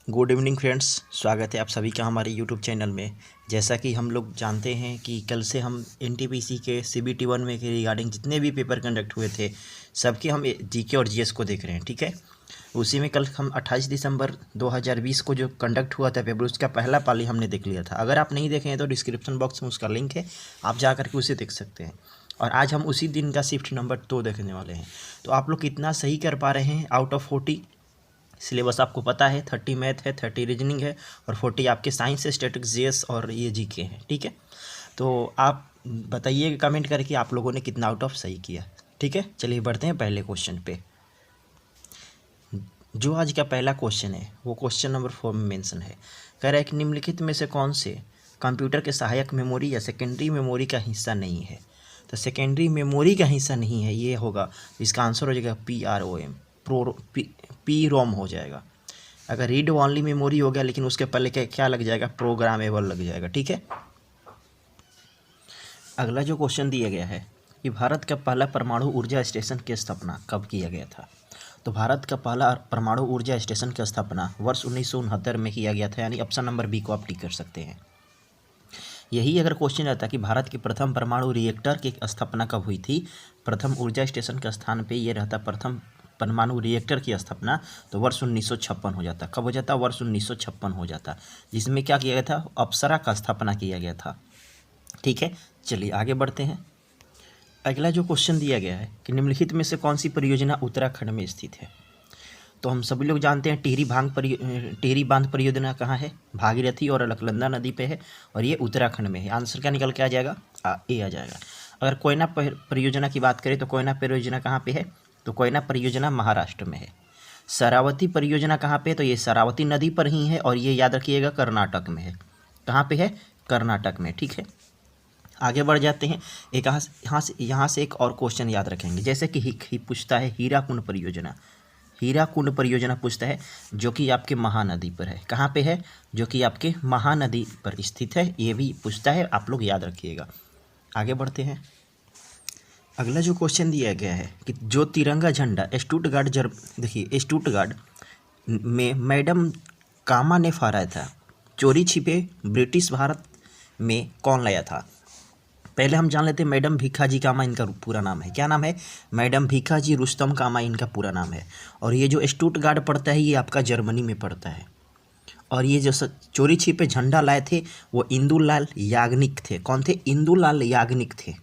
Good evening friends, स्वागत है आप सभी का हमारे यूट्यूब चैनल में। जैसा कि हम लोग जानते हैं कि कल से हम एनटीपीसी के सीबीटी 1 में के रिगार्डिंग जितने भी पेपर कंडक्ट हुए थे सबके हम जीके और जीएस को देख रहे हैं। ठीक है, उसी में कल हम 28 दिसंबर 2020 को जो कंडक्ट हुआ था पेपर, उसका पहला पाली हमने देख लिया था। अगर आप नहीं देखे हैं तो डिस्क्रिप्शन बॉक्स में उसका लिंक है, आप जा करके उसे देख सकते हैं। और आज हम उसी दिन का शिफ्ट नंबर 2 देखने वाले हैं। तो आप लोग कितना सही कर पा रहे हैं आउट ऑफ 40? सिलेबस आपको पता है, 30 मैथ है, 30 रीजनिंग है और 40 आपके साइंस है, स्टैटिक्स, जीएस और ये जीके हैं। ठीक है, तो आप बताइए कमेंट करके आप लोगों ने कितना आउट ऑफ सही किया। ठीक है, चलिए बढ़ते हैं पहले क्वेश्चन पे। जो आज का पहला क्वेश्चन है वो क्वेश्चन नंबर 4 में मेंशन है। कह रहा है कि निम्नलिखित में से कौन से कंप्यूटर के सहायक मेमोरी या सेकेंडरी मेमोरी का हिस्सा नहीं है। तो सेकेंडरी मेमोरी का हिस्सा नहीं है, ये होगा, इसका आंसर हो जाएगा PROM, पी रोम हो जाएगा। अगर रीड ओनली मेमोरी हो गया लेकिन उसके पहले क्या लग जाएगा, प्रोग्रामेबल लग जाएगा। ठीक है, अगला जो क्वेश्चन दिया गया है कि भारत का पहला परमाणु ऊर्जा स्टेशन की स्थापना कब किया गया था। तो भारत का पहला परमाणु ऊर्जा स्टेशन की स्थापना वर्ष 1969 में किया गया था, यानी ऑप्शन नंबर बी को आप टिक कर सकते हैं। यही अगर क्वेश्चन रहता कि भारत के प्रथम परमाणु रिएक्टर की स्थापना कब हुई थी, प्रथम ऊर्जा स्टेशन के स्थान पे ये रहता प्रथम परमाणु रिएक्टर की स्थापना, तो वर्ष 1956 हो जाता। कब हो जाता? वर्ष 1956 हो जाता, जिसमें क्या किया गया था, अप्सरा का स्थापना किया गया था। ठीक है, चलिए आगे बढ़ते हैं। अगला जो क्वेश्चन दिया गया है कि निम्नलिखित में से कौन सी परियोजना उत्तराखंड में स्थित है। तो हम सभी लोग जानते हैं टिहरी बांध परियोजना कहाँ है, भागीरथी और अलकनंदा नदी पे है और ये उत्तराखंड में है। आंसर क्या निकल के आ जाएगा, ए आ जाएगा। अगर कोयना परियोजना की बात करें तो कोयना परियोजना कहाँ पे है, तो कोयना परियोजना महाराष्ट्र में है। शरावती परियोजना कहाँ पे है, तो ये शरावती नदी पर ही है और ये याद रखिएगा कर्नाटक में है। कहाँ पे है, कर्नाटक में। ठीक है, आगे बढ़ जाते हैं। एक यहाँ से एक और क्वेश्चन याद रखेंगे, जैसे कि पूछता है हीराकुंड परियोजना। हीराकुंड परियोजना पूछता है जो कि आपके महानदी पर है। कहाँ पे है, जो कि आपके महानदी पर स्थित है, ये भी पूछता है, आप लोग याद रखिएगा। आगे बढ़ते हैं। अगला जो क्वेश्चन दिया गया है कि जो तिरंगा झंडा देखिए स्टुटगार्ड में मैडम कामा ने फहराया था, चोरी छिपे ब्रिटिश भारत में कौन लाया था। पहले हम जान लेते हैं मैडम भीखाजी कामा इनका पूरा नाम है। क्या नाम है, मैडम भीखाजी रुस्तम कामा इनका पूरा नाम है। और ये जो स्टुटगार्ड पड़ता है ये आपका जर्मनी में पड़ता है। और ये जो चोरी छिपे झंडा लाए थे वो इंदुलाल याग्निक थे। कौन थे, इंदुलाल याग्निक थे,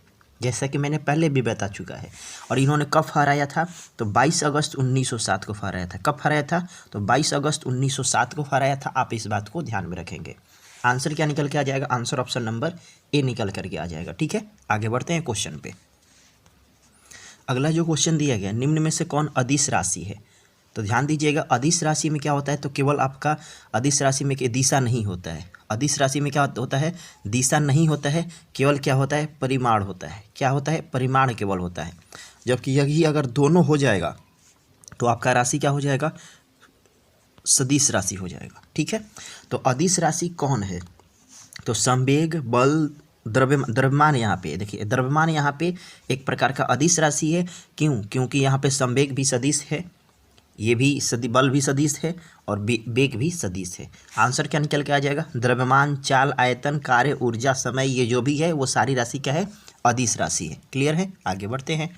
जैसा कि मैंने पहले भी बता चुका है। और इन्होंने कब फहराया था, तो 22 अगस्त 1907 को फहराया था। कब फहराया था, तो 22 अगस्त 1907 को फहराया था। आप इस बात को ध्यान में रखेंगे। आंसर क्या निकल के आ जाएगा, आंसर ऑप्शन नंबर ए निकल करके आ जाएगा। ठीक है, आगे बढ़ते हैं क्वेश्चन पे। अगला जो क्वेश्चन दिया गया, निम्न में से कौन अदिश राशि है। तो ध्यान दीजिएगा, अदिश राशि में क्या होता है, तो केवल आपका अदिश राशि में दिशा नहीं होता है। अदिश राशि में क्या होता है, दिशा नहीं होता है, केवल क्या होता है, परिमाण होता है। क्या होता है, परिमाण केवल होता है। जबकि यही अगर दोनों हो जाएगा तो आपका राशि क्या हो जाएगा, सदिश राशि हो जाएगा। ठीक है, तो अदिश राशि कौन है, तो संवेग, बल, द्रव्यमान। यहाँ पे देखिए द्रव्यमान यहाँ पे एक प्रकार का अदिश राशि है। क्यों, क्योंकि यहाँ पे संवेग भी सदिश है, ये भी बल भी सदिश है और वेग भी सदिश है। आंसर क्या निकल के आ जाएगा, द्रव्यमान, चाल, आयतन, कार्य, ऊर्जा, समय, ये जो भी है वो सारी राशि क्या है, अदिश राशि है। क्लियर है, आगे बढ़ते हैं।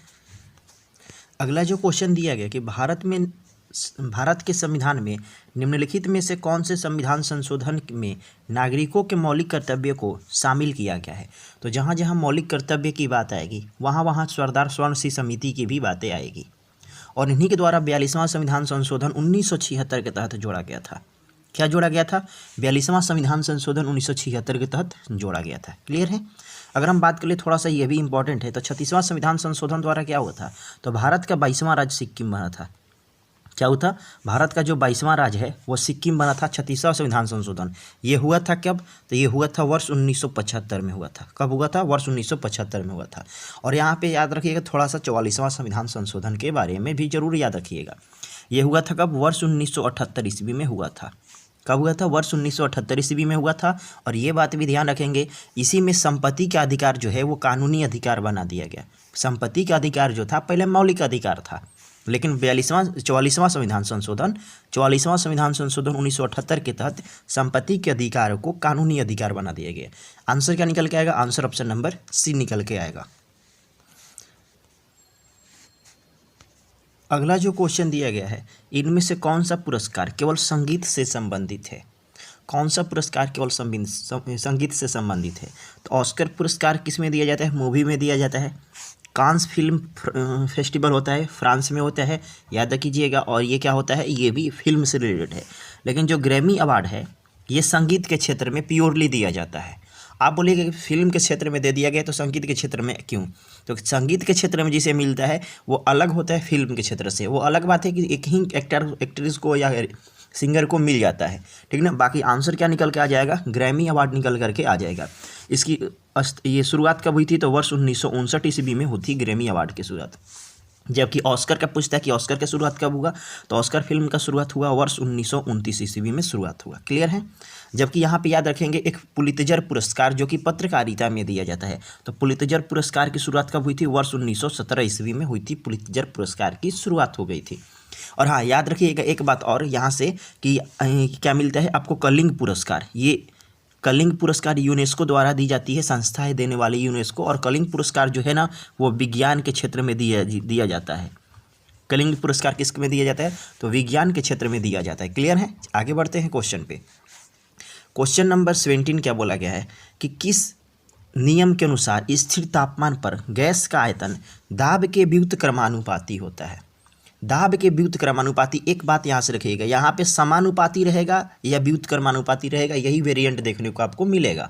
अगला जो क्वेश्चन दिया गया कि भारत के संविधान में निम्नलिखित में से कौन से संविधान संशोधन में नागरिकों के मौलिक कर्तव्य को शामिल किया गया है। तो जहाँ जहाँ मौलिक कर्तव्य की बात आएगी वहाँ वहाँ सरदार स्वर्ण सिंह समिति की भी बातें आएगी। और इन्हीं के द्वारा 42वां संविधान संशोधन 1976 के तहत जोड़ा गया था। क्या जोड़ा गया था, 42वां संविधान संशोधन 1976 के तहत जोड़ा गया था। क्लियर है। अगर हम बात करें, थोड़ा सा ये भी इंपॉर्टेंट है, तो 36वां संविधान संशोधन द्वारा क्या हुआ था, तो भारत का 22वां राज्य सिक्किम बना था। क्या हुआ था, भारत का जो 22वां राज्य है वो सिक्किम बना था। 36वां संविधान संशोधन ये हुआ था कब, तो ये हुआ था वर्ष 1975 में हुआ था। कब हुआ था, वर्ष 1975 में हुआ था। और यहाँ पे याद रखिएगा थोड़ा सा 44वां संविधान संशोधन के बारे में भी जरूर याद रखिएगा। ये हुआ था कब, वर्ष 1978 ईस्वी में हुआ था। कब हुआ था, वर्ष 1978 ईस्वी में हुआ था। और ये बात भी ध्यान रखेंगे, इसी में संपत्ति का अधिकार जो है वो कानूनी अधिकार बना दिया गया। संपत्ति का अधिकार जो था पहले मौलिक अधिकार था, लेकिन 44वां संविधान संशोधन 1978 के तहत संपत्ति के अधिकार को कानूनी अधिकार बना दिया गया। आंसर क्या निकल के आएगा? आंसर ऑप्शन नंबर सी निकल के आएगा। अगला जो क्वेश्चन दिया गया है, इनमें से कौन सा पुरस्कार केवल संगीत से संबंधित है? कौन सा पुरस्कार केवल संगीत से संबंधित है? तो ऑस्कर पुरस्कार किस में दिया जाता है? मूवी में दिया जाता है। कांस फिल्म फेस्टिवल होता है, फ्रांस में होता है, याद कीजिएगा। और ये क्या होता है? ये भी फिल्म से रिलेटेड है। लेकिन जो ग्रैमी अवार्ड है ये संगीत के क्षेत्र में प्योरली दिया जाता है। आप बोलिएगा कि फिल्म के क्षेत्र में दे दिया गया तो संगीत के क्षेत्र में क्यों? तो संगीत के क्षेत्र में जिसे मिलता है वो अलग होता है फिल्म के क्षेत्र से। वो अलग बात है कि एक ही एक्ट्रेस को या सिंगर को मिल जाता है, ठीक ना। बाकी आंसर क्या निकल के आ जाएगा? ग्रैमी अवार्ड निकल करके आ जाएगा। इसकी ये शुरुआत कब हुई थी? तो वर्ष 1959 ईस्वी में हुई थी ग्रैमी अवार्ड की शुरुआत। जबकि ऑस्कर का पूछता है कि ऑस्कर का शुरुआत कब हुआ, तो ऑस्कर फिल्म का शुरुआत हुआ वर्ष 1929 ईस्वी में शुरुआत हुआ। क्लियर है। जबकि यहाँ पे याद रखेंगे एक पुलित्जर पुरस्कार जो कि पत्रकारिता में दिया जाता है, तो पुलित्जर पुरस्कार की शुरुआत कब हुई थी? वर्ष 1917 ईस्वी में हुई थी, पुलित्जर पुरस्कार की शुरुआत हो गई थी। और हाँ, याद रखिएगा एक बात और यहाँ से कि क्या मिलता है आपको? कलिंग पुरस्कार। ये कलिंग पुरस्कार यूनेस्को द्वारा दी जाती है, संस्थाएं देने वाली यूनेस्को। और कलिंग पुरस्कार जो है ना वो विज्ञान के क्षेत्र में दिया जाता है। कलिंग पुरस्कार किस में दिया जाता है? तो विज्ञान के क्षेत्र में दिया जाता है। क्लियर है। आगे बढ़ते हैं क्वेश्चन पे। क्वेश्चन नंबर 17 क्या बोला गया है कि किस नियम के अनुसार स्थिर तापमान पर गैस का आयतन दाब के व्युत्क्रमानुपाती क्रमानुपाती होता है? दाब के व्युत्क्रमानुपाती क्रमानुपाती। एक बात यहाँ से रखिएगा, यहाँ पे समानुपाती रहेगा या व्युत्क्रमानुपाती रहेगा, यही वेरिएंट देखने को आपको मिलेगा।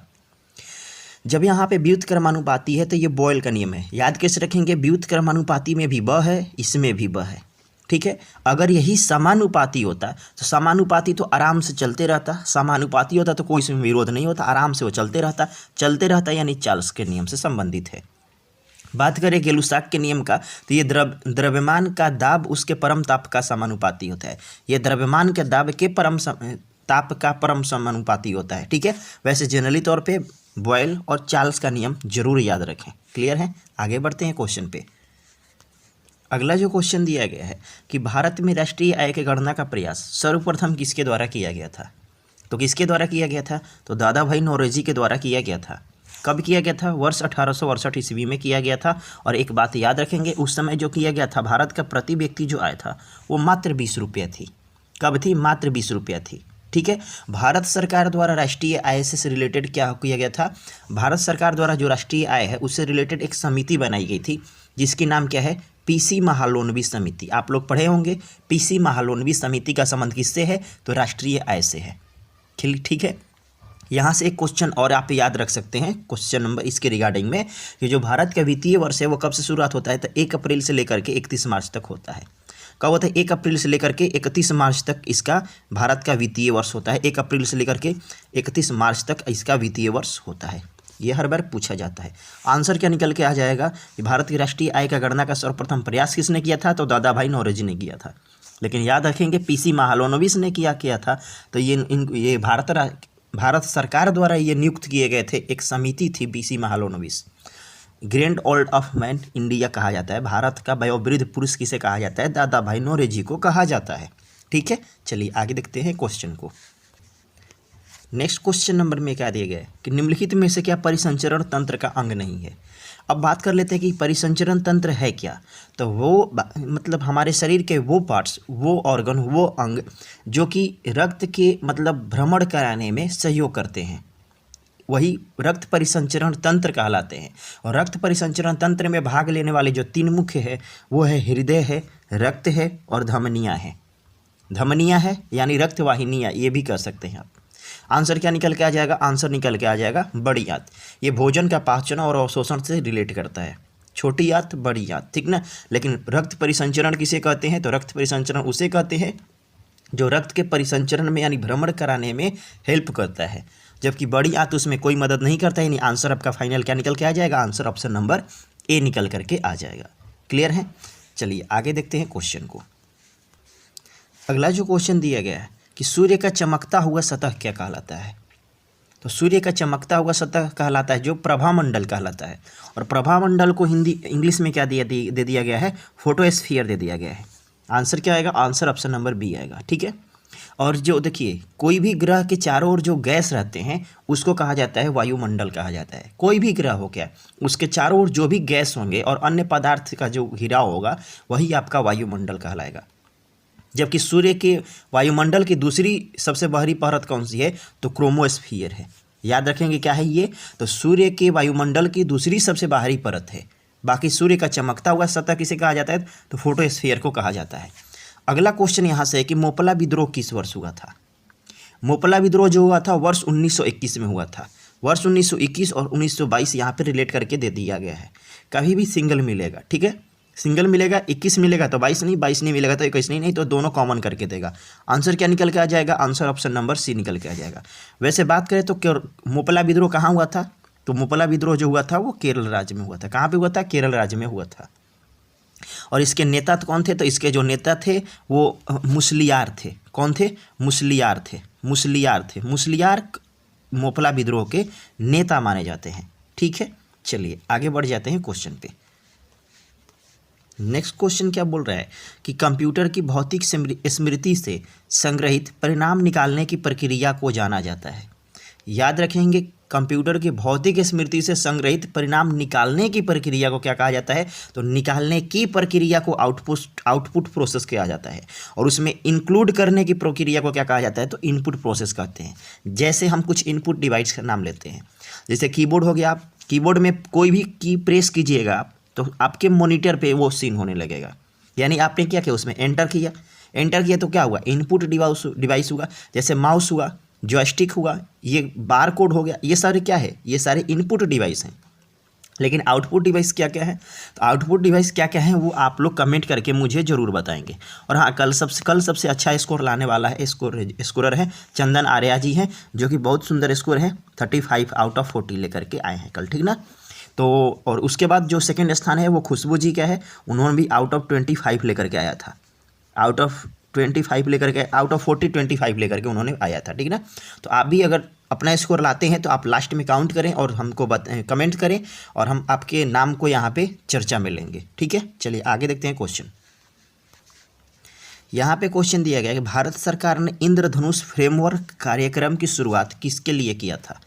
जब यहाँ पे व्युत्क्रमानुपाती है तो ये बॉयल का नियम है। याद कैसे रखेंगे? व्युत्क्रमानुपाती में भी ब है, इसमें भी ब है, ठीक है। अगर यही समानुपाती होता तो समानुपाती तो आराम से चलते रहता, समानुपाती होता तो कोई इसमें विरोध नहीं होता, आराम से वो चलते रहता यानी चार्ल्स के नियम से संबंधित है। बात करें गै-लुसाक के नियम का तो ये द्रव्यमान का दाब उसके परम ताप का समानुपाती होता है। ये द्रव्यमान के दाब के ताप का परम समानुपाती होता है, ठीक है। वैसे जनरली तौर पे बॉयल और चार्ल्स का नियम जरूर याद रखें। क्लियर है। आगे बढ़ते हैं क्वेश्चन पे। अगला जो क्वेश्चन दिया गया है कि भारत में राष्ट्रीय आय की गणना का प्रयास सर्वप्रथम किसके द्वारा किया गया था? तो किसके द्वारा किया गया था? तो दादा भाई नौरोजी के द्वारा किया गया था। कब किया गया था? वर्ष 1868 ईस्वी में किया गया था। और एक बात याद रखेंगे, उस समय जो किया गया था भारत का प्रति व्यक्ति जो आय था वो मात्र 20 रुपये थी। कब थी? मात्र 20 रुपया थी, ठीक है। भारत सरकार द्वारा राष्ट्रीय आय से रिलेटेड क्या किया गया था? भारत सरकार द्वारा जो राष्ट्रीय आय है उससे रिलेटेड एक समिति बनाई गई थी जिसकी नाम क्या है? पीसी महालोनवी समिति। आप लोग पढ़े होंगे। पीसी महालोनवी समिति का संबंध किससे है? तो राष्ट्रीय आय से है, ठीक है। यहाँ से एक क्वेश्चन और आप याद रख सकते हैं क्वेश्चन नंबर इसके रिगार्डिंग में कि जो भारत का वित्तीय वर्ष है वो कब से शुरुआत होता है? तो 1 अप्रैल से लेकर के 31 मार्च तक होता है। कब होता है? 1 अप्रैल से लेकर के 31 मार्च तक इसका भारत का वित्तीय वर्ष होता है। 1 अप्रैल से लेकर के 31 मार्च तक इसका वित्तीय वर्ष होता है। ये हर बार पूछा जाता है। आंसर क्या निकल के आ जाएगा कि भारत की राष्ट्रीय आय का गणना का सर्वप्रथम प्रयास किसने किया था? तो दादा भाई नौरोजी ने किया था। लेकिन याद रखेंगे पीसी महालोनोविस ने किया था। तो ये भारत सरकार द्वारा ये नियुक्त किए गए थे। एक समिति थी PC Mahalanobis. Grand old of man India कहा जाता है। भारत का वयोवृद्ध पुरुष किसे कहा जाता है? दादा भाई नौरोजी को कहा जाता है, ठीक है। चलिए आगे देखते हैं क्वेश्चन को। नेक्स्ट क्वेश्चन नंबर में क्या दिया गया है कि निम्नलिखित में से क्या परिसंचरण तंत्र का अंग नहीं है? अब बात कर लेते हैं कि परिसंचरण तंत्र है क्या। तो वो मतलब हमारे शरीर के वो पार्ट्स, वो ऑर्गन, वो अंग जो कि रक्त के मतलब भ्रमण कराने में सहयोग करते हैं, वही रक्त परिसंचरण तंत्र कहलाते हैं। और रक्त परिसंचरण तंत्र में भाग लेने वाले जो 3 मुख्य है वो है हृदय है, रक्त है और धमनियाँ है। धमनियाँ है यानी रक्त वाहिनियाँ, ये भी कह सकते हैं आप। आंसर क्या निकल के आ जाएगा? आंसर निकल के आ जाएगा बड़ी आंत। ये भोजन का पाचन और अवशोषण से रिलेट करता है। छोटी आंत, बड़ी आंत, ठीक ना। लेकिन रक्त परिसंचरण किसे कहते हैं? तो रक्त परिसंचरण उसे कहते हैं जो रक्त के परिसंचरण में यानी भ्रमण कराने में हेल्प करता है, जबकि बड़ी आंत उसमें कोई मदद नहीं करता है। यानी आंसर आपका फाइनल क्या निकल के आ जाएगा? आंसर ऑप्शन नंबर ए निकल करके आ जाएगा। क्लियर है। चलिए आगे देखते हैं क्वेश्चन को। अगला जो क्वेश्चन दिया गया है कि सूर्य का चमकता हुआ सतह क्या कहलाता है? तो सूर्य का चमकता हुआ सतह कहलाता है जो प्रभामंडल कहलाता है। और प्रभामंडल को इंग्लिश में क्या दे दिया गया है? फोटोस्फीयर दे दिया गया है। आंसर क्या आएगा, आंसर ऑप्शन नंबर बी आएगा, ठीक है। और जो देखिए कोई भी ग्रह के चारों ओर जो गैस रहते हैं उसको कहा जाता है वायुमंडल कहा जाता है। कोई भी ग्रह हो क्या, उसके चारों ओर जो भी गैस होंगे और अन्य पदार्थ का जो घिराव होगा वही आपका वायुमंडल कहलाएगा। जबकि सूर्य के वायुमंडल की दूसरी सबसे बाहरी परत कौन सी है, तो क्रोमोस्फियर है। याद रखेंगे क्या है ये, तो सूर्य के वायुमंडल की दूसरी सबसे बाहरी परत है। बाकी सूर्य का चमकता हुआ सतह किसे कहा जाता है, तो फोटोस्फीयर को कहा जाता है। अगला क्वेश्चन यहाँ से है कि मोपला विद्रोह किस वर्ष हुआ था। मोपला विद्रोह जो हुआ था वर्ष 1921 में हुआ था। वर्ष 1921 और 1922 यहाँ पे रिलेट करके दे दिया गया है। कभी भी सिंगल मिलेगा, ठीक है, सिंगल मिलेगा, 21 मिलेगा तो 22 नहीं, 22 नहीं मिलेगा तो 21 नहीं, नहीं तो दोनों कॉमन करके देगा। आंसर क्या निकल के आ जाएगा, आंसर ऑप्शन नंबर सी निकल के आ जाएगा। वैसे बात करें तो मोपला विद्रोह कहाँ हुआ था, तो मोपला विद्रोह जो हुआ था वो केरल राज्य में हुआ था। कहाँ पे हुआ था, केरल राज्य में हुआ था। और इसके नेता तो कौन थे, तो इसके जो नेता थे वो मुसलियार थे। कौन थे, मुसलियार थे, मुसलियार थे। मुसलियार मोपला विद्रोह के नेता माने जाते हैं, ठीक है। चलिए आगे बढ़ जाते हैं क्वेश्चन पे। नेक्स्ट क्वेश्चन क्या बोल रहा है कि कंप्यूटर की भौतिक स्मृति से संग्रहित परिणाम निकालने की प्रक्रिया को जाना जाता है। याद रखेंगे, कंप्यूटर की भौतिक स्मृति से संग्रहित परिणाम निकालने की प्रक्रिया को क्या कहा जाता है, तो निकालने की प्रक्रिया को आउटपुट प्रोसेस कहा जाता है। और उसमें इंक्लूड करने की प्रक्रिया को क्या कहा जाता है, तो इनपुट प्रोसेस कहते हैं। जैसे हम कुछ इनपुट डिवाइस का नाम लेते हैं, जैसे कीबोर्ड हो गया, आप कीबोर्ड में कोई भी की प्रेस कीजिएगा आप तो आपके मॉनिटर पे वो सीन होने लगेगा। यानी आपने क्या किया, उसमें एंटर किया, एंटर किया तो क्या हुआ, इनपुट डिवाइस हुआ। जैसे माउस हुआ, जॉयस्टिक हुआ, ये बार कोड हो गया, ये सारे क्या है, ये सारे इनपुट डिवाइस हैं। लेकिन आउटपुट डिवाइस क्या क्या है, तो आउटपुट डिवाइस क्या क्या है वो आप लोग कमेंट करके मुझे ज़रूर बताएंगे। और हाँ, कल सबसे अच्छा स्कोर लाने वाला है स्कोरर है चंदन आर्या जी हैं, जो कि बहुत सुंदर स्कोर है, 35 आउट ऑफ 40 लेकर के आए हैं कल, ठीक ना। तो और उसके बाद जो सेकंड स्थान है वो खुशबू जी का है, उन्होंने भी आउट ऑफ 25 लेकर के आया था। आउट ऑफ 25 लेकर के, आउट ऑफ 40 25 लेकर के उन्होंने आया था, ठीक ना। तो आप भी अगर अपना स्कोर लाते हैं तो आप लास्ट में काउंट करें और हमको कमेंट करें और हम आपके नाम को यहाँ पे चर्चा में लेंगे, ठीक है। चलिए आगे देखते हैं क्वेश्चन। यहाँ पे क्वेश्चन दिया गया है कि भारत सरकार ने इंद्रधनुष फ्रेमवर्क कार्यक्रम की शुरुआत किसके लिए किया था।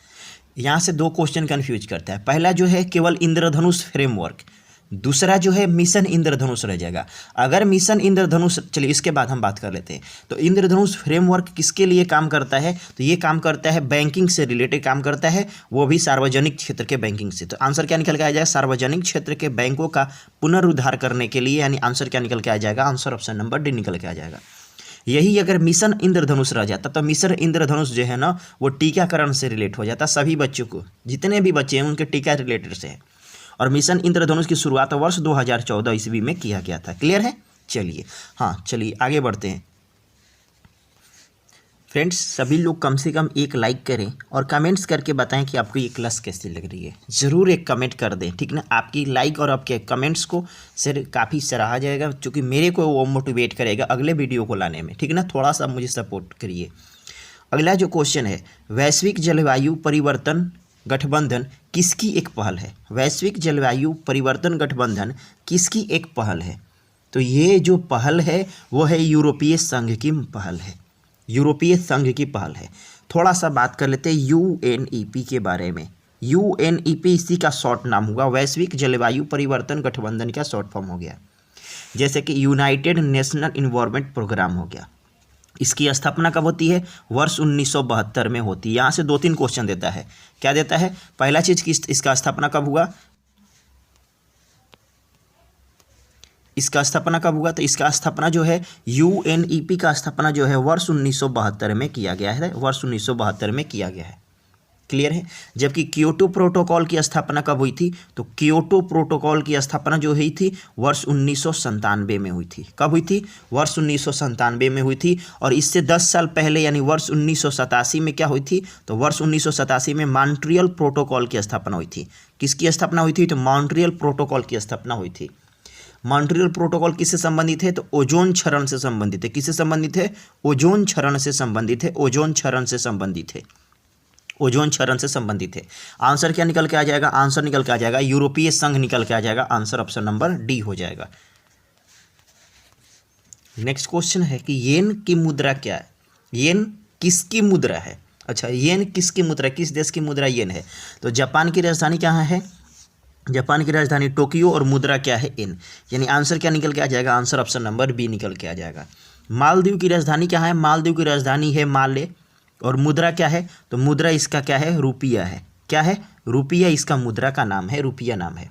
यहाँ से दो क्वेश्चन कन्फ्यूज करता है। पहला जो है केवल इंद्रधनुष फ्रेमवर्क, दूसरा जो है मिशन इंद्रधनुष रह जाएगा। अगर मिशन इंद्रधनुष, चलिए इसके बाद हम बात कर लेते हैं। तो इंद्रधनुष फ्रेमवर्क किसके लिए काम करता है, तो ये काम करता है बैंकिंग से रिलेटेड काम करता है, वो भी सार्वजनिक क्षेत्र के बैंकिंग से। तो आंसर क्या निकल के आ जाएगा, सार्वजनिक क्षेत्र के बैंकों का पुनरुद्धार करने के लिए, यानी आंसर क्या निकल के आ जाएगा, आंसर ऑप्शन नंबर डी निकल के आ जाएगा। यही अगर मिशन इंद्रधनुष रह जाता तो मिशन इंद्रधनुष जो है ना वो टीकाकरण से रिलेट हो जाता, सभी बच्चों को, जितने भी बच्चे हैं उनके टीका रिलेटेड से है। और मिशन इंद्रधनुष की शुरुआत वर्ष 2014 ईस्वी में किया गया था। क्लियर है। चलिए हाँ, चलिए आगे बढ़ते हैं। फ्रेंड्स, सभी लोग कम से कम एक लाइक करें और कमेंट्स करके बताएं कि आपको ये क्लास कैसी लग रही है। ज़रूर एक कमेंट कर दें, ठीक ना। आपकी लाइक और आपके कमेंट्स को सर काफ़ी सराहा जाएगा, क्योंकि मेरे को वो मोटिवेट करेगा अगले वीडियो को लाने में, ठीक ना। थोड़ा सा मुझे सपोर्ट करिए। अगला जो क्वेश्चन है, वैश्विक जलवायु परिवर्तन गठबंधन किसकी एक पहल है। वैश्विक जलवायु परिवर्तन गठबंधन किसकी एक पहल है, तो ये जो पहल है वो है यूरोपीय संघ की पहल है, यूरोपीय संघ की पहल है। थोड़ा सा बात कर लेते हैं UNEP के बारे में। UNEP इसी का शॉर्ट नाम हुआ, वैश्विक जलवायु परिवर्तन गठबंधन का शॉर्ट फॉर्म हो गया। जैसे कि यूनाइटेड नेशनल इन्वायरमेंट प्रोग्राम हो गया। इसकी स्थापना कब होती है, वर्ष 1972 में होती है। यहाँ से 2-3 क्वेश्चन देता है। क्या देता है, पहला चीज़ कि इसका स्थापना कब हुआ, इसका स्थापना कब हुआ, तो इसका स्थापना जो है UNEP का स्थापना जो है वर्ष 1972 में किया गया है, वर्ष 1972 में किया गया है। क्लियर है। जबकि क्योटो प्रोटोकॉल की स्थापना कब हुई थी, तो क्योटो प्रोटोकॉल की स्थापना जो हुई थी वर्ष 1997 में हुई थी। कब हुई थी, वर्ष 1997 में हुई थी। और इससे 10 साल पहले यानी वर्ष 1987 में क्या हुई थी, तो वर्ष 1987 में मॉन्ट्रियल प्रोटोकॉल की स्थापना हुई थी। किसकी स्थापना हुई थी, तो मॉन्ट्रियल प्रोटोकॉल की स्थापना हुई थी। मॉन्ट्रियल प्रोटोकॉल किससे संबंधित है, तो ओजोन क्षरण से संबंधित है। किससे संबंधित है, ओजोन क्षरण से संबंधित है, ओजोन क्षरण से संबंधित है, ओजोन क्षरण से संबंधित है। आंसर क्या निकल के आ जाएगा, आंसर निकल के आ जाएगा यूरोपीय संघ निकल के आ जाएगा। आंसर ऑप्शन नंबर डी हो जाएगा। नेक्स्ट क्वेश्चन है कि येन की मुद्रा क्या है? येन किसकी मुद्रा है? अच्छा, येन किसकी मुद्रा, किस देश की मुद्रा येन है? तो जापान की राजधानी कहाँ है? जापान की राजधानी टोक्यो और मुद्रा क्या है? येन। यानी आंसर क्या निकल के आ जाएगा? आंसर ऑप्शन नंबर बी निकल के आ जाएगा। मालदीव की राजधानी क्या है? मालदीव की राजधानी है माले और मुद्रा क्या है? तो मुद्रा इसका क्या है? रुपया है। क्या है? रुपया इसका मुद्रा का नाम है, रुपया नाम है।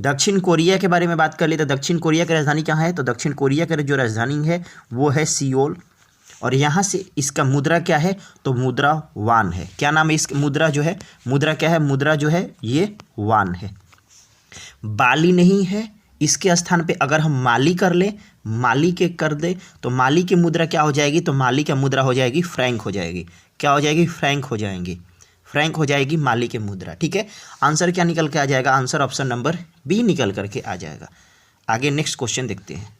दक्षिण कोरिया के बारे में बात कर ले तो दक्षिण कोरिया की राजधानी कहाँ है? तो दक्षिण कोरिया की जो राजधानी है वो है सियोल और यहाँ से इसका मुद्रा क्या है? तो मुद्रा वान है। क्या नाम है इस मुद्रा जो है? मुद्रा क्या है? मुद्रा जो है ये वान है। बाली नहीं है, इसके स्थान पे अगर हम माली कर ले, माली के कर दे तो माली की मुद्रा क्या हो जाएगी? तो माली की मुद्रा हो जाएगी फ्रैंक हो जाएगी। क्या हो जाएगी? फ्रैंक हो जाएंगी। फ्रैंक हो जाएगी माली की मुद्रा। ठीक है, आंसर क्या निकल के आ जाएगा? आंसर ऑप्शन नंबर बी निकल करके आ जाएगा। आगे नेक्स्ट क्वेश्चन देखते हैं।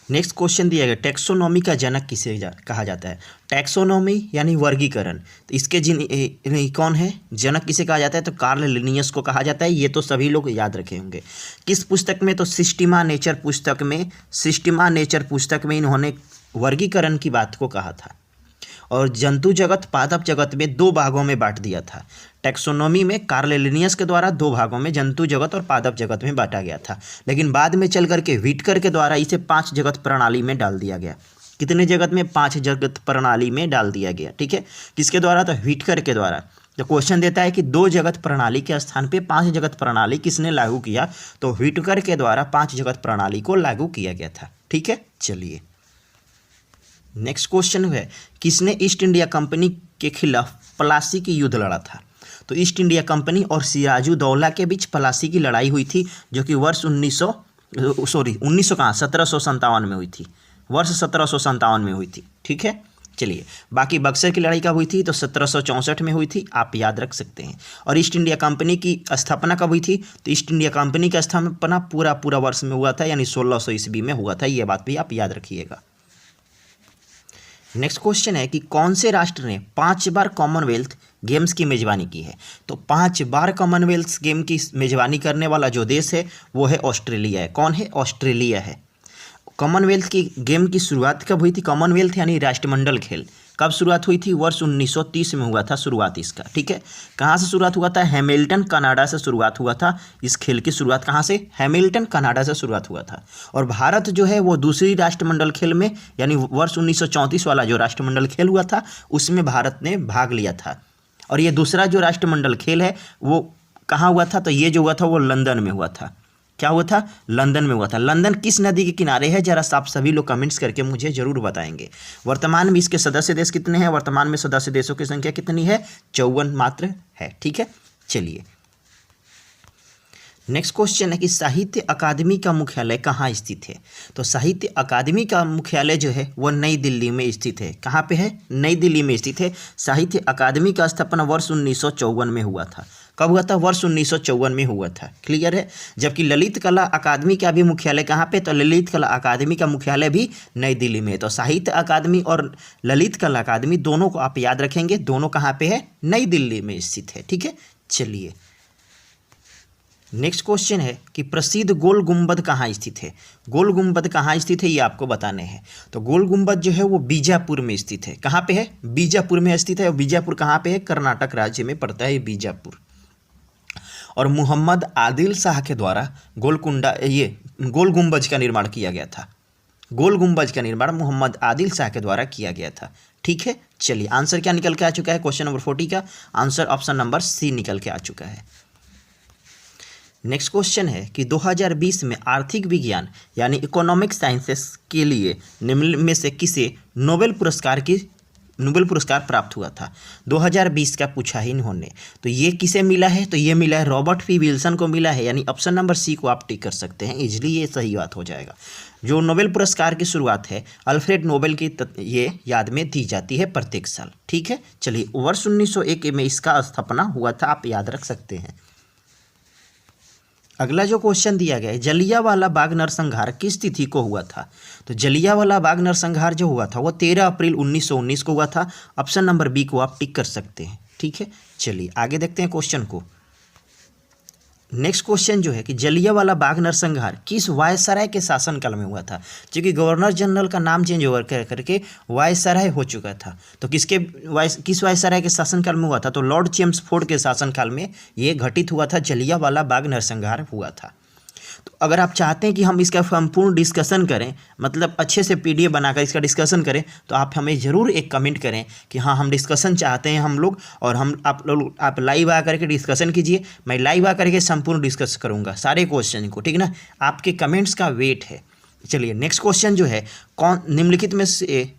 नेक्स्ट क्वेश्चन दिया गया, टैक्सोनॉमी का जनक किसे कहा जाता है? टैक्सोनॉमी यानी वर्गीकरण, तो इसके कौन है जनक, किसे कहा जाता है? तो कार्ल लिनियस को कहा जाता है। ये तो सभी लोग याद रखे होंगे। किस पुस्तक में? तो सिस्टीमा नेचर पुस्तक में, सिस्टीमा नेचर पुस्तक में इन्होंने वर्गीकरण की बात को कहा था। और जंतु जगत पादप जगत में दो भागों में बांट दिया था। टैक्सोनॉमी में कार्ल लिनियस के द्वारा दो भागों में जंतु जगत और पादप जगत में बांटा गया था, लेकिन बाद में चल करके व्हिटकर के द्वारा इसे 5 जगत प्रणाली में डाल दिया गया। कितने जगत में? 5 जगत प्रणाली में डाल दिया गया। ठीक है, किसके द्वारा? तो व्हिटकर के द्वारा। तो क्वेश्चन देता है कि 2 जगत प्रणाली के स्थान पे 5 जगत प्रणाली किसने लागू किया? तो व्हिटकर के द्वारा 5 जगत प्रणाली को लागू किया गया था। ठीक है, चलिए नेक्स्ट क्वेश्चन है, किसने ईस्ट इंडिया कंपनी के खिलाफ प्लासी की युद्ध लड़ा था? तो ईस्ट इंडिया कंपनी और सिराजुद्दौला के बीच प्लासी की लड़ाई हुई थी, जो कि वर्ष 1900 कहाँ 1757 में हुई थी। वर्ष 1757 में हुई थी। ठीक है, चलिए बाकी बक्सर की लड़ाई कब हुई थी? तो 1764 में हुई थी, आप याद रख सकते हैं। और ईस्ट इंडिया कंपनी की स्थापना कब हुई थी? तो ईस्ट इंडिया कंपनी की स्थापना पूरा वर्ष में हुआ था, यानी 1600 ईस्वी में हुआ था। ये बात भी आप याद रखिएगा। नेक्स्ट क्वेश्चन है कि कौन से राष्ट्र ने 5 बार कॉमनवेल्थ गेम्स की मेजबानी की है? तो 5 बार कॉमनवेल्थ गेम की मेजबानी करने वाला जो देश है वो है ऑस्ट्रेलिया है। कौन है? ऑस्ट्रेलिया है। कॉमनवेल्थ की गेम की शुरुआत कब हुई थी? कॉमनवेल्थ यानी राष्ट्रमंडल खेल कब शुरुआत हुई थी? वर्ष 1930 में हुआ था शुरुआत इसका। ठीक है, कहाँ से शुरुआत हुआ था? हैमिल्टन कनाडा से शुरुआत हुआ था। इस खेल की शुरुआत कहाँ से? हैमिल्टन कनाडा से शुरुआत हुआ था। और भारत जो है वो दूसरी राष्ट्रमंडल खेल में, यानी वर्ष 1934 वाला जो राष्ट्रमंडल खेल हुआ था उसमें भारत ने भाग लिया था। और ये दूसरा जो राष्ट्रमंडल खेल है वो कहाँ हुआ था? तो ये जो हुआ था वो लंदन में हुआ था। क्या हुआ था? लंदन में हुआ था। लंदन किस नदी के किनारे है? जरा आप सभी लोग कमेंट्स करके मुझे जरूर बताएंगे। वर्तमान में इसके सदस्य देश कितने हैं? वर्तमान में सदस्य देशों की संख्या कितनी है? 54 मात्र है। ठीक है, चलिए नेक्स्ट क्वेश्चन है कि साहित्य अकादमी का मुख्यालय कहाँ स्थित है? तो साहित्य अकादमी का मुख्यालय जो है वो नई दिल्ली में स्थित है। कहाँ पे है? नई दिल्ली में स्थित है। साहित्य अकादमी का स्थापना वर्ष 1954 में हुआ था। कब हुआ था? वर्ष 1954 में हुआ था। क्लियर है। जबकि ललित कला अकादमी का भी मुख्यालय कहाँ पे? तो ललित कला अकादमी का मुख्यालय भी नई दिल्ली में है। तो साहित्य अकादमी और ललित कला अकादमी दोनों को आप याद रखेंगे, दोनों कहाँ पे है? नई दिल्ली में स्थित है। ठीक है, चलिए नेक्स्ट क्वेश्चन है कि प्रसिद्ध गोल गुंबद कहाँ स्थित है? गोल गुंबद कहाँ स्थित है ये आपको बताने हैं। तो गोल गुंबद जो है वो बीजापुर में स्थित है। कहाँ पे है? बीजापुर में स्थित है। और बीजापुर कहाँ पे है? कर्नाटक राज्य में पड़ता है बीजापुर। और मोहम्मद आदिल शाह के द्वारा गोल गुंबज का निर्माण किया गया था। गोल गुंबज का निर्माण मोहम्मद आदिल शाह के द्वारा किया गया था। ठीक है, चलिए आंसर क्या निकल के आ चुका है? क्वेश्चन नंबर 40 का आंसर ऑप्शन नंबर सी निकल के आ चुका है। नेक्स्ट क्वेश्चन है कि 2020 में आर्थिक विज्ञान यानी इकोनॉमिक साइंसेस के लिए निम्न में से किसे नोबेल पुरस्कार प्राप्त हुआ था? 2020 का पूछा ही इन्होंने। तो ये किसे मिला है? तो ये मिला है रॉबर्ट पी विल्सन को मिला है, यानी ऑप्शन नंबर सी को आप टिक कर सकते हैं। इजली ये सही बात हो जाएगा। जो नोबेल पुरस्कार की शुरुआत है अल्फ्रेड नोबेल की ये याद में दी जाती है प्रत्येक साल। ठीक है, चलिए वर्ष 1901 में इसका स्थापना हुआ था, आप याद रख सकते हैं। अगला जो क्वेश्चन दिया गया है, जलियांवाला बाग नरसंहार किस तिथि को हुआ था? तो जलियांवाला बाग नरसंहार जो हुआ था वो 13 अप्रैल 1919 को हुआ था। ऑप्शन नंबर बी को आप टिक कर सकते हैं। ठीक है, चलिए आगे देखते हैं क्वेश्चन को। नेक्स्ट क्वेश्चन जो है कि जलियांवाला बाग नरसंहार किस वायसराय के शासनकाल में हुआ था, क्योंकि गवर्नर जनरल का नाम चेंज ओवर करके वायसराय हो चुका था। तो किस वायसराय के शासनकाल में हुआ था, तो लॉर्ड चेम्सफोर्ड के शासनकाल में ये घटित हुआ था, जलियांवाला बाग नरसंहार हुआ था। तो अगर आप चाहते हैं कि हम इसका संपूर्ण डिस्कशन करें, मतलब अच्छे से पीडीएफ बनाकर इसका डिस्कशन करें, तो आप हमें ज़रूर एक कमेंट करें कि हाँ हम डिस्कशन चाहते हैं हम लोग, और आप लाइव आकर के डिस्कशन कीजिए। मैं लाइव आकर के संपूर्ण डिस्कस करूँगा सारे क्वेश्चन को, ठीक ना। आपके कमेंट्स का वेट है। चलिए नेक्स्ट क्वेश्चन जो है, कौन निम्नलिखित में से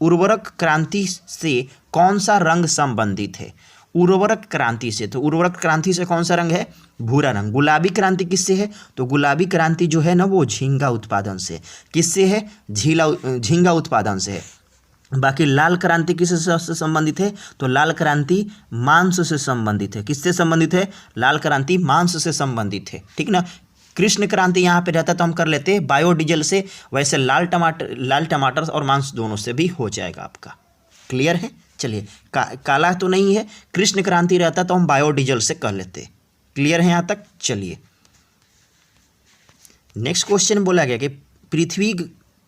उर्वरक क्रांति से कौन सा रंग संबंधित है। उर्वरक क्रांति से, तो उर्वरक क्रांति से कौन सा रंग है, भूरा रंग। गुलाबी क्रांति किससे है, तो गुलाबी क्रांति जो है ना वो झींगा उत्पादन से, किससे है, झींगा उत्पादन से है। बाकी लाल क्रांति किससे संबंधित है, तो लाल क्रांति मांस से संबंधित है। किससे संबंधित है, लाल क्रांति मांस से संबंधित है, ठीक ना। कृष्ण क्रांति यहाँ पे रहता तो हम कर लेते हैं बायोडीजल से, वैसे लाल टमाटर और मांस दोनों से भी हो जाएगा आपका। क्लियर है। चलिए काला तो नहीं है, कृष्ण क्रांति रहता तो हम बायोडीजल से कर लेते। क्लियर है यहाँ तक। चलिए नेक्स्ट क्वेश्चन बोला गया कि पृथ्वी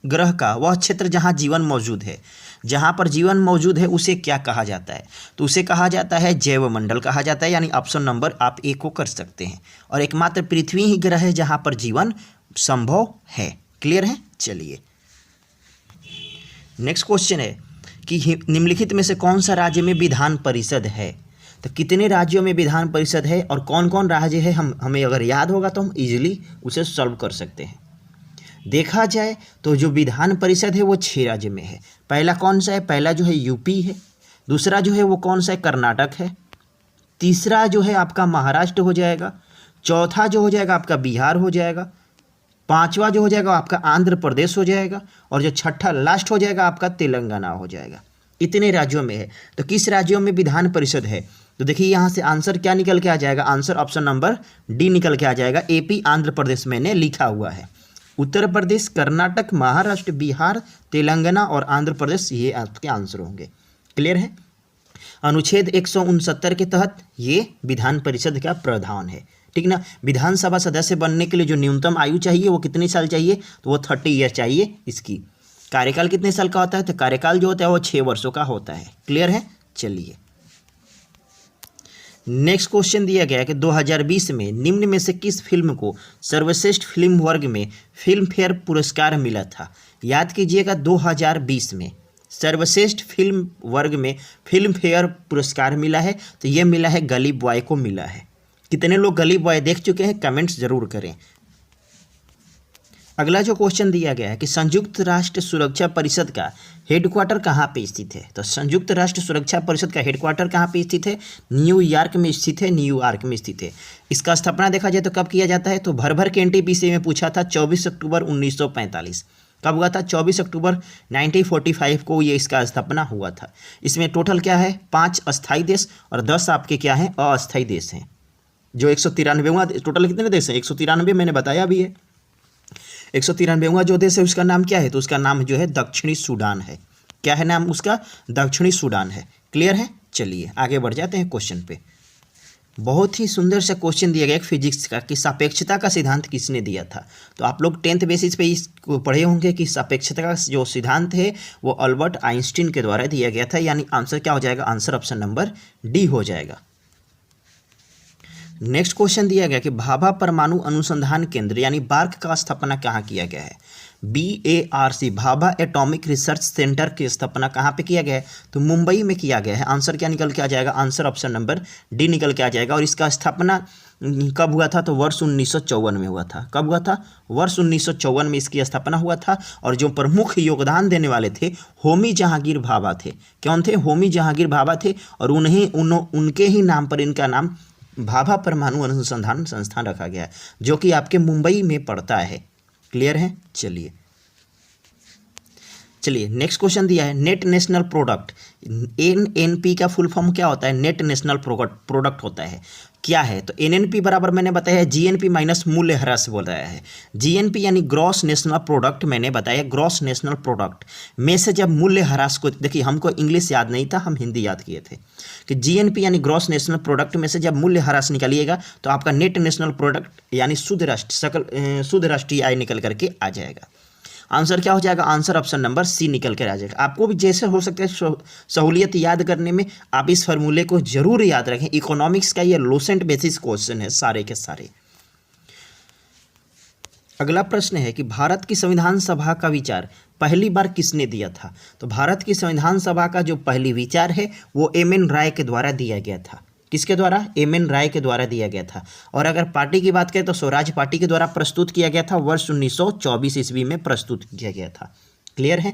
ग्रह का वह क्षेत्र जहाँ जीवन मौजूद है, जहाँ पर जीवन मौजूद है उसे क्या कहा जाता है, तो उसे कहा जाता है जैवमंडल कहा जाता है, यानी ऑप्शन नंबर आप ए को कर सकते हैं। और एकमात्र पृथ्वी ही ग्रह है जहाँ पर जीवन संभव है। क्लियर है। चलिए नेक्स्ट क्वेश्चन है कि निम्नलिखित में से कौन सा राज्य में विधान परिषद है, तो कितने राज्यों में विधान परिषद है और कौन कौन राज्य है, हमें अगर याद होगा तो हम इजीली उसे सॉल्व कर सकते हैं। देखा जाए तो जो विधान परिषद है वो 6 राज्य में है। पहला कौन सा है, पहला जो है यूपी है, दूसरा जो है वो कौन सा है, कर्नाटक है, तीसरा जो है आपका महाराष्ट्र हो जाएगा, चौथा जो हो जाएगा आपका बिहार हो जाएगा, पांचवा जो हो जाएगा आपका आंध्र प्रदेश हो जाएगा, और जो छठा लास्ट हो जाएगा आपका तेलंगाना हो जाएगा। इतने राज्यों में है। तो किस राज्यों में विधान परिषद है, तो देखिए यहाँ से आंसर क्या निकल के आ जाएगा, आंसर ऑप्शन नंबर डी निकल के आ जाएगा। एपी आंध्र प्रदेश मैंने लिखा हुआ है, उत्तर प्रदेश, कर्नाटक, महाराष्ट्र, बिहार, तेलंगाना और आंध्र प्रदेश ये आपके आंसर होंगे। क्लियर है। अनुच्छेद 169 के तहत ये विधान परिषद का प्रावधान है, ठीक ना। विधानसभा सदस्य बनने के लिए जो न्यूनतम आयु चाहिए वो कितने साल चाहिए, तो वो 30 ईयर चाहिए। इसकी कार्यकाल कितने साल का होता है, तो कार्यकाल जो होता है वो 6 वर्षों का होता है। क्लियर है। चलिए नेक्स्ट क्वेश्चन दिया गया है कि 2020 में निम्न में से किस फिल्म को सर्वश्रेष्ठ फिल्म वर्ग में फिल्म फेयर पुरस्कार मिला था। याद कीजिएगा 2020 में सर्वश्रेष्ठ फिल्म वर्ग में फिल्म फेयर पुरस्कार मिला है, तो ये मिला है गली बॉय को मिला है। कितने लोग गली बॉय देख चुके हैं, कमेंट्स जरूर करें। अगला जो क्वेश्चन दिया गया है कि संयुक्त राष्ट्र सुरक्षा परिषद का हेडक्वार्टर कहाँ पे स्थित है, तो संयुक्त राष्ट्र सुरक्षा परिषद का हेडक्वार्टर कहाँ पे स्थित है, न्यूयॉर्क में स्थित है, न्यूयॉर्क में स्थित है। इसका स्थापना देखा जाए तो कब किया जाता है, तो भर के एनटीपीसी में पूछा था 24 अक्टूबर 1945। कब हुआ था, 24 अक्टूबर 1945 को ये इसका स्थापना हुआ था। इसमें टोटल क्या है, 5 अस्थायी देश और 10 आपके क्या हैं, अस्थायी देश हैं। जो 193वां टोटल कितने देश हैं, 193 मैंने बताया भी है। 193वां जो देश है उसका नाम क्या है, तो उसका नाम जो है दक्षिणी सूडान है। क्या है नाम उसका, दक्षिणी सूडान है। क्लियर है। चलिए आगे बढ़ जाते हैं क्वेश्चन पे। बहुत ही सुंदर सा क्वेश्चन दिया गया एक फिजिक्स का कि सापेक्षता का सिद्धांत किसने दिया था। तो आप लोग 10th बेसिस पे इसको पढ़े होंगे कि सापेक्षता का जो सिद्धांत है वो अल्बर्ट आइंस्टीन के द्वारा दिया गया था, यानी आंसर क्या हो जाएगा, आंसर ऑप्शन नंबर डी हो जाएगा। नेक्स्ट क्वेश्चन दिया गया कि भाभा परमाणु अनुसंधान केंद्र यानी बार्क का स्थापना कहाँ किया गया है। BARC Bhabha atomic research centre की स्थापना कहाँ पे किया गया है, तो मुंबई में किया गया है। आंसर क्या निकल के आ जाएगा, आंसर ऑप्शन नंबर डी निकल के आ जाएगा। और इसका स्थापना कब हुआ था, तो वर्ष 1954 में हुआ था। कब हुआ था, वर्ष 1954 में इसकी स्थापना हुआ था। और जो प्रमुख योगदान देने वाले थे होमी जहांगीर भाभा थे। कौन थे, होमी जहांगीर भाभा थे। और उनके ही नाम पर इनका नाम भाभा परमाणु अनुसंधान संस्थान रखा गया है, जो कि आपके मुंबई में पड़ता है। क्लियर है। चलिए नेक्स्ट क्वेश्चन दिया है नेट नेशनल प्रोडक्ट। NNP का फुल फॉर्म क्या होता है, नेट नेशनल प्रोडक्ट होता है। क्या है, तो एनएनपी बराबर मैंने बताया जीएनपी माइनस मूल्य ह्रास बोल रहा है। जीएनपी यानी ग्रॉस नेशनल प्रोडक्ट, मैंने बताया ग्रॉस नेशनल प्रोडक्ट में से जब मूल्य ह्रास को, देखिए हमको इंग्लिश याद नहीं था, हम हिंदी याद किए थे कि जीएनपी यानी ग्रॉस नेशनल प्रोडक्ट में से जब मूल्य ह्रास निकालिएगा तो आपका नेट नेशनल प्रोडक्ट यानी शुद्ध राष्ट्रीय आय निकल करके आ जाएगा। आंसर क्या हो जाएगा, आंसर ऑप्शन नंबर सी निकल कर आ जाएगा। आपको भी जैसे हो सकता है सहूलियत याद करने में, आप इस फार्मूले को जरूर याद रखें। इकोनॉमिक्स का ये लोसेंट बेसिस क्वेश्चन है सारे के सारे। अगला प्रश्न है कि भारत की संविधान सभा का विचार पहली बार किसने दिया था। तो भारत की संविधान सभा का जो पहली विचार है वो एम.एन. राय के द्वारा दिया गया था। किसके द्वारा, एम.एन. राय के द्वारा दिया गया था। और अगर पार्टी की बात करें तो स्वराज पार्टी के द्वारा प्रस्तुत किया गया था, वर्ष 1924 ईस्वी में प्रस्तुत किया गया था। क्लियर है।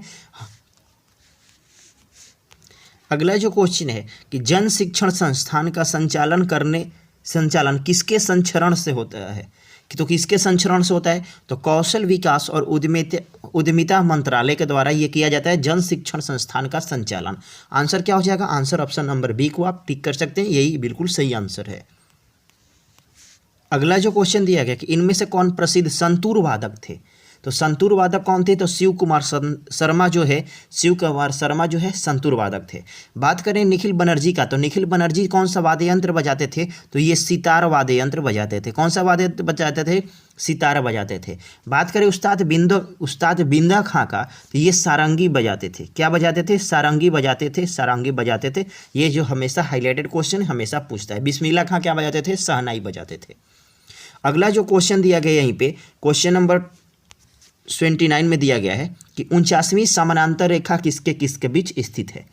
अगला जो क्वेश्चन है कि जन शिक्षण संस्थान का संचालन किसके संचरण से होता है। तो किसके संचरण से होता है, तो कौशल विकास और उद्यमिता मंत्रालय के द्वारा ये किया जाता है, जन शिक्षण संस्थान का संचालन। आंसर क्या हो जाएगा, आंसर ऑप्शन नंबर बी को आप टिक कर सकते हैं, यही बिल्कुल सही आंसर है। अगला जो क्वेश्चन दिया गया कि इनमें से कौन प्रसिद्ध संतूर वादक थे। तो संतूर वादक कौन थे, तो शिव कुमार शर्मा जो है संतूर वादक थे। बात करें निखिल बनर्जी का, तो निखिल बनर्जी कौन सा वाद्य यंत्र बजाते थे, तो ये सितार वाद्य यंत्र बजाते थे। कौन सा वाद्य यंत्र बजाते थे, सितार बजाते थे। बात करें उस्ताद बिंदा खां का, तो ये सारंगी बजाते थे। क्या बजाते थे, सारंगी बजाते थे। ये जो हमेशा हाईलाइटेड क्वेश्चन हमेशा पूछता है। बिस्मिल्लाह खां क्या बजाते थे, शहनाई बजाते थे। अगला जो क्वेश्चन दिया गया यहीं पे क्वेश्चन नंबर 29 में दिया गया है कि 49वीं समानांतर रेखा किसके बीच स्थित है।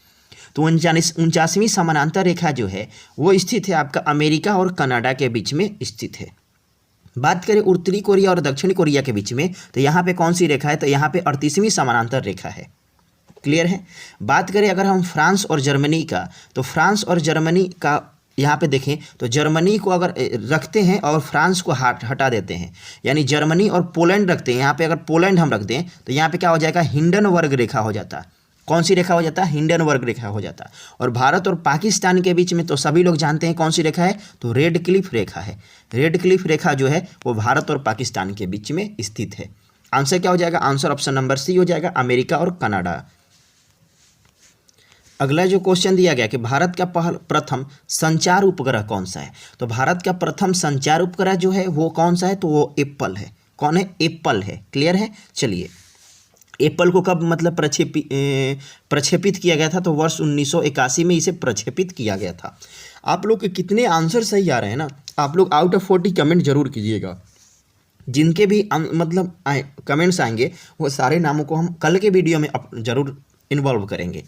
तो 49वीं समानांतर रेखा जो है वो स्थित है आपका अमेरिका और कनाडा के बीच में स्थित है। बात करें उत्तरी कोरिया और दक्षिण कोरिया के बीच में, तो यहाँ पे कौन सी रेखा है, तो यहाँ पे 38वीं समानांतर रेखा है। क्लियर है। बात करें अगर हम फ्रांस और जर्मनी का, तो फ्रांस और जर्मनी का यहाँ पे देखें तो जर्मनी को अगर रखते हैं और फ्रांस को हटा देते हैं, यानी जर्मनी और पोलैंड रखते हैं। यहाँ पे अगर पोलैंड हम रख दें तो यहाँ पे क्या हो जाएगा, हिंडनबर्ग रेखा हो जाता। कौन सी रेखा हो जाता, हिंडनबर्ग रेखा हो जाता। और भारत और पाकिस्तान के बीच में तो सभी लोग जानते हैं कौन सी रेखा है, तो रेड क्लिफ रेखा है। रेड क्लिफ रेखा जो है वो भारत और पाकिस्तान के बीच में स्थित है। आंसर क्या हो जाएगा, आंसर ऑप्शन नंबर सी हो जाएगा, अमेरिका और कनाडा। अगला जो क्वेश्चन दिया गया कि भारत का प्रथम संचार उपग्रह कौन सा है। तो भारत का प्रथम संचार उपग्रह जो है वो कौन सा है, तो वो एप्पल है। कौन है, एप्पल है। क्लियर है। चलिए, एप्पल को कब मतलब प्रक्षेपित किया गया था, तो वर्ष 1981 में इसे प्रक्षेपित किया गया था। आप लोग के कितने आंसर सही आ रहे हैं ना, आप लोग आउट ऑफ 40 कमेंट जरूर कीजिएगा। जिनके भी मतलब कमेंट्स आएंगे वो सारे नामों को हम कल के वीडियो में जरूर इन्वॉल्व करेंगे।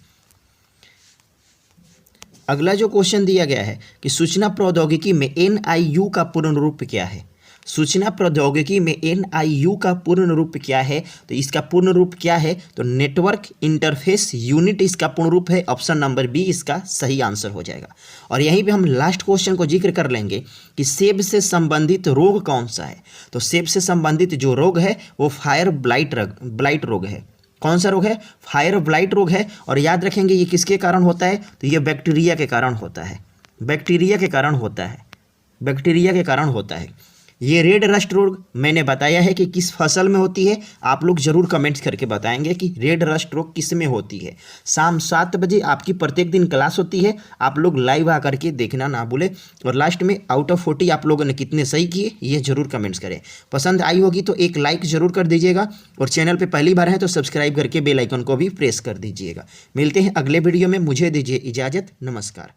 अगला जो क्वेश्चन दिया गया है कि सूचना प्रौद्योगिकी में NIU का पूर्ण रूप क्या है। सूचना प्रौद्योगिकी में NIU का पूर्ण रूप क्या है, तो इसका पूर्ण रूप क्या है, तो नेटवर्क इंटरफेस यूनिट इसका पूर्ण रूप है। ऑप्शन नंबर बी इसका सही आंसर हो जाएगा। और यहीं पे हम लास्ट क्वेश्चन को जिक्र कर लेंगे कि सेब से संबंधित रोग कौन सा है। तो सेब से संबंधित जो रोग है वो फायर ब्लाइट रोग है। कौन सा रोग है, फायर ब्लाइट रोग है। और याद रखेंगे ये किसके कारण होता है, तो ये बैक्टीरिया के कारण होता है। बैक्टीरिया के कारण होता है। ये रेड रस्ट रोग मैंने बताया है कि किस फसल में होती है। आप लोग जरूर कमेंट्स करके बताएंगे कि रेड रस्ट रोग किस में होती है। शाम 7 बजे आपकी प्रत्येक दिन क्लास होती है, आप लोग लाइव आकर के देखना ना भूलें। और लास्ट में आउट ऑफ 40 आप लोगों ने कितने सही किए ये जरूर कमेंट्स करें। पसंद आई होगी तो एक लाइक जरूर कर दीजिएगा, और चैनल पर पहली बार है तो सब्सक्राइब करके बेल आइकन को भी प्रेस कर दीजिएगा। मिलते हैं अगले वीडियो में, मुझे दीजिए इजाज़त, नमस्कार।